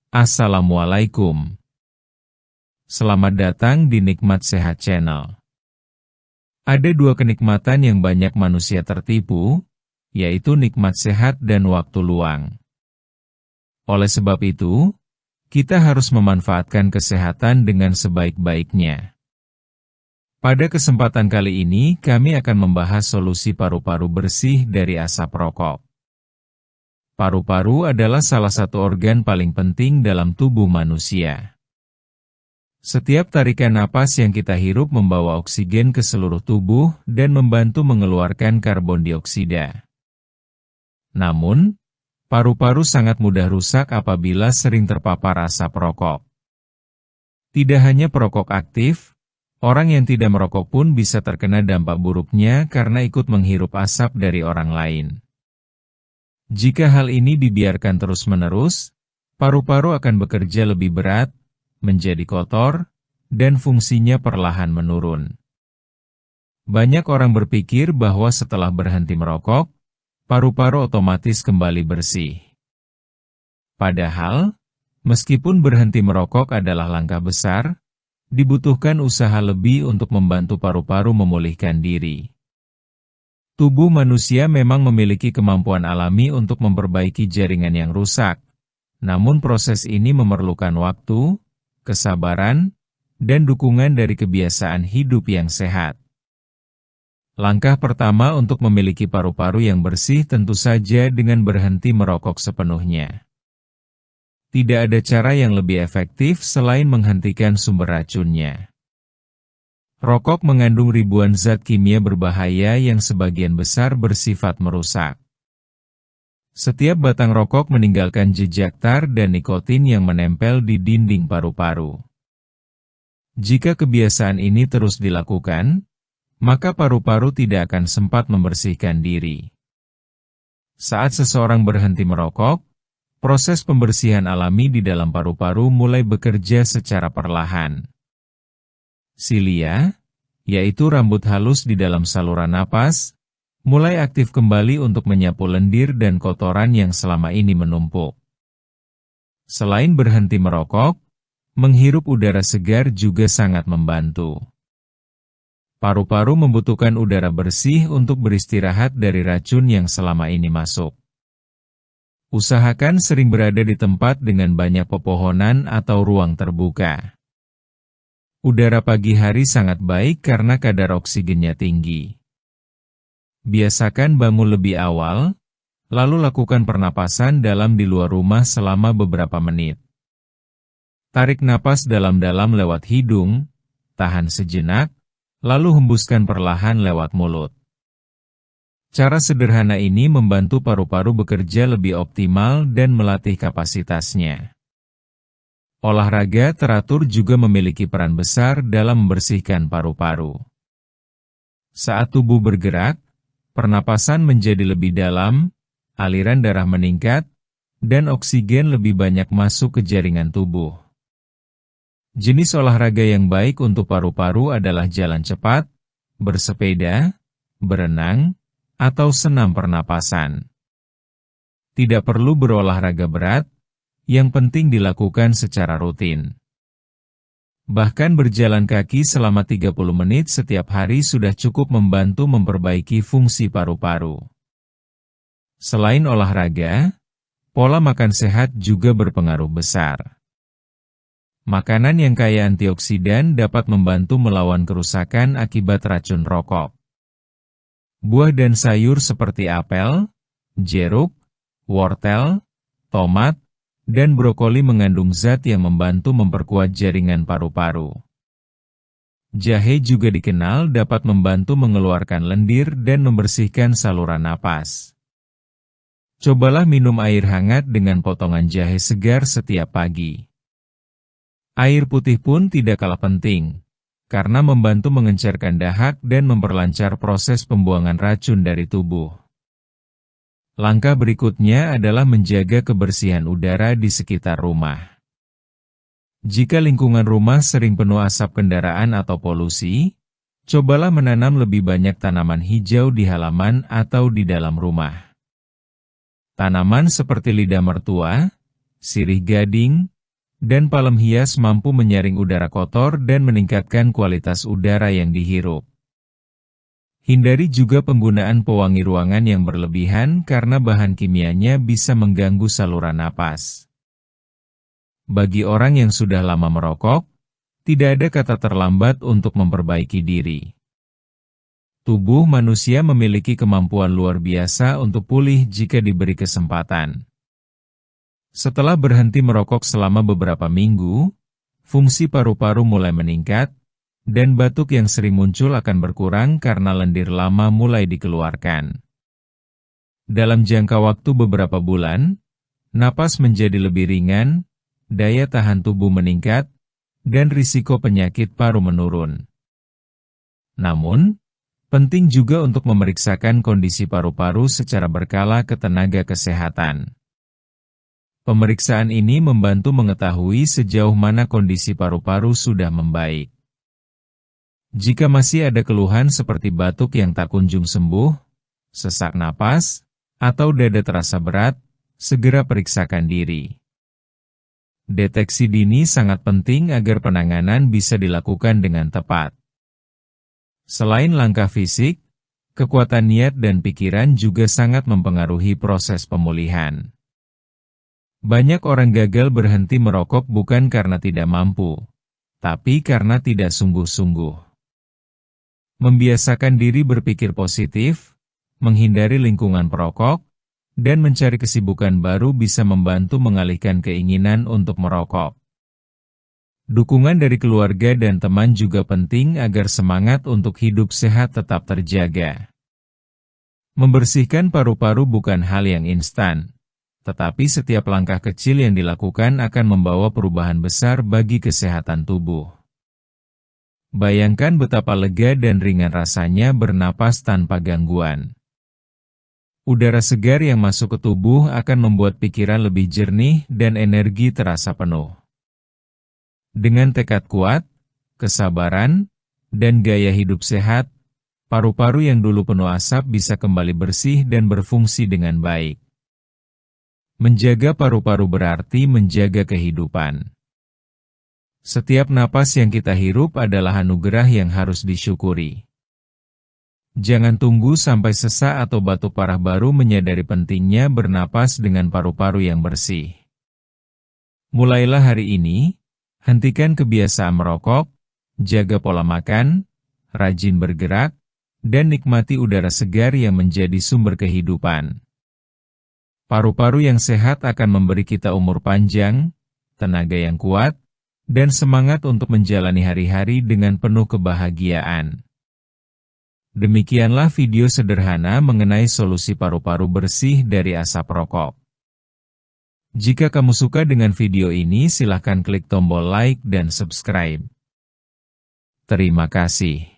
Assalamualaikum. Selamat datang di Nikmat Sehat Channel. Ada dua kenikmatan yang banyak manusia tertipu, yaitu nikmat sehat dan waktu luang. Oleh sebab itu, kita harus memanfaatkan kesehatan dengan sebaik-baiknya. Pada kesempatan kali ini, kami akan membahas solusi paru-paru bersih dari asap rokok. Paru-paru adalah salah satu organ paling penting dalam tubuh manusia. Setiap tarikan napas yang kita hirup membawa oksigen ke seluruh tubuh dan membantu mengeluarkan karbon dioksida. Namun, paru-paru sangat mudah rusak apabila sering terpapar asap rokok. Tidak hanya perokok aktif, orang yang tidak merokok pun bisa terkena dampak buruknya karena ikut menghirup asap dari orang lain. Jika hal ini dibiarkan terus-menerus, paru-paru akan bekerja lebih berat, menjadi kotor, dan fungsinya perlahan menurun. Banyak orang berpikir bahwa setelah berhenti merokok, paru-paru otomatis kembali bersih. Padahal, meskipun berhenti merokok adalah langkah besar, dibutuhkan usaha lebih untuk membantu paru-paru memulihkan diri. Tubuh manusia memang memiliki kemampuan alami untuk memperbaiki jaringan yang rusak, namun proses ini memerlukan waktu, kesabaran, dan dukungan dari kebiasaan hidup yang sehat. Langkah pertama untuk memiliki paru-paru yang bersih tentu saja dengan berhenti merokok sepenuhnya. Tidak ada cara yang lebih efektif selain menghentikan sumber racunnya. Rokok mengandung ribuan zat kimia berbahaya yang sebagian besar bersifat merusak. Setiap batang rokok meninggalkan jejak tar dan nikotin yang menempel di dinding paru-paru. Jika kebiasaan ini terus dilakukan, maka paru-paru tidak akan sempat membersihkan diri. Saat seseorang berhenti merokok, proses pembersihan alami di dalam paru-paru mulai bekerja secara perlahan. Silia, yaitu rambut halus di dalam saluran napas, mulai aktif kembali untuk menyapu lendir dan kotoran yang selama ini menumpuk. Selain berhenti merokok, menghirup udara segar juga sangat membantu. Paru-paru membutuhkan udara bersih untuk beristirahat dari racun yang selama ini masuk. Usahakan sering berada di tempat dengan banyak pepohonan atau ruang terbuka. Udara pagi hari sangat baik karena kadar oksigennya tinggi. Biasakan bangun lebih awal, lalu lakukan pernapasan dalam di luar rumah selama beberapa menit. Tarik napas dalam-dalam lewat hidung, tahan sejenak, lalu hembuskan perlahan lewat mulut. Cara sederhana ini membantu paru-paru bekerja lebih optimal dan melatih kapasitasnya. Olahraga teratur juga memiliki peran besar dalam membersihkan paru-paru. Saat tubuh bergerak, pernapasan menjadi lebih dalam, aliran darah meningkat, dan oksigen lebih banyak masuk ke jaringan tubuh. Jenis olahraga yang baik untuk paru-paru adalah jalan cepat, bersepeda, berenang, atau senam pernapasan. Tidak perlu berolahraga berat, yang penting dilakukan secara rutin. Bahkan berjalan kaki selama 30 menit setiap hari sudah cukup membantu memperbaiki fungsi paru-paru. Selain olahraga, pola makan sehat juga berpengaruh besar. Makanan yang kaya antioksidan dapat membantu melawan kerusakan akibat racun rokok. Buah dan sayur seperti apel, jeruk, wortel, tomat, dan brokoli mengandung zat yang membantu memperkuat jaringan paru-paru. Jahe juga dikenal dapat membantu mengeluarkan lendir dan membersihkan saluran napas. Cobalah minum air hangat dengan potongan jahe segar setiap pagi. Air putih pun tidak kalah penting, karena membantu mengencerkan dahak dan memperlancar proses pembuangan racun dari tubuh. Langkah berikutnya adalah menjaga kebersihan udara di sekitar rumah. Jika lingkungan rumah sering penuh asap kendaraan atau polusi, cobalah menanam lebih banyak tanaman hijau di halaman atau di dalam rumah. Tanaman seperti lidah mertua, sirih gading, dan palem hias mampu menyaring udara kotor dan meningkatkan kualitas udara yang dihirup. Hindari juga penggunaan pewangi ruangan yang berlebihan karena bahan kimianya bisa mengganggu saluran napas. Bagi orang yang sudah lama merokok, tidak ada kata terlambat untuk memperbaiki diri. Tubuh manusia memiliki kemampuan luar biasa untuk pulih jika diberi kesempatan. Setelah berhenti merokok selama beberapa minggu, fungsi paru-paru mulai meningkat, dan batuk yang sering muncul akan berkurang karena lendir lama mulai dikeluarkan. Dalam jangka waktu beberapa bulan, napas menjadi lebih ringan, daya tahan tubuh meningkat, dan risiko penyakit paru menurun. Namun, penting juga untuk memeriksakan kondisi paru-paru secara berkala ke tenaga kesehatan. Pemeriksaan ini membantu mengetahui sejauh mana kondisi paru-paru sudah membaik. Jika masih ada keluhan seperti batuk yang tak kunjung sembuh, sesak napas, atau dada terasa berat, segera periksakan diri. Deteksi dini sangat penting agar penanganan bisa dilakukan dengan tepat. Selain langkah fisik, kekuatan niat dan pikiran juga sangat mempengaruhi proses pemulihan. Banyak orang gagal berhenti merokok bukan karena tidak mampu, tapi karena tidak sungguh-sungguh. Membiasakan diri berpikir positif, menghindari lingkungan perokok, dan mencari kesibukan baru bisa membantu mengalihkan keinginan untuk merokok. Dukungan dari keluarga dan teman juga penting agar semangat untuk hidup sehat tetap terjaga. Membersihkan paru-paru bukan hal yang instan, tetapi setiap langkah kecil yang dilakukan akan membawa perubahan besar bagi kesehatan tubuh. Bayangkan betapa lega dan ringan rasanya bernapas tanpa gangguan. Udara segar yang masuk ke tubuh akan membuat pikiran lebih jernih dan energi terasa penuh. Dengan tekad kuat, kesabaran, dan gaya hidup sehat, paru-paru yang dulu penuh asap bisa kembali bersih dan berfungsi dengan baik. Menjaga paru-paru berarti menjaga kehidupan. Setiap napas yang kita hirup adalah anugerah yang harus disyukuri. Jangan tunggu sampai sesak atau batuk parah baru menyadari pentingnya bernapas dengan paru-paru yang bersih. Mulailah hari ini, hentikan kebiasaan merokok, jaga pola makan, rajin bergerak, dan nikmati udara segar yang menjadi sumber kehidupan. Paru-paru yang sehat akan memberi kita umur panjang, tenaga yang kuat, dan semangat untuk menjalani hari-hari dengan penuh kebahagiaan. Demikianlah video sederhana mengenai solusi paru-paru bersih dari asap rokok. Jika kamu suka dengan video ini, silakan klik tombol like dan subscribe. Terima kasih.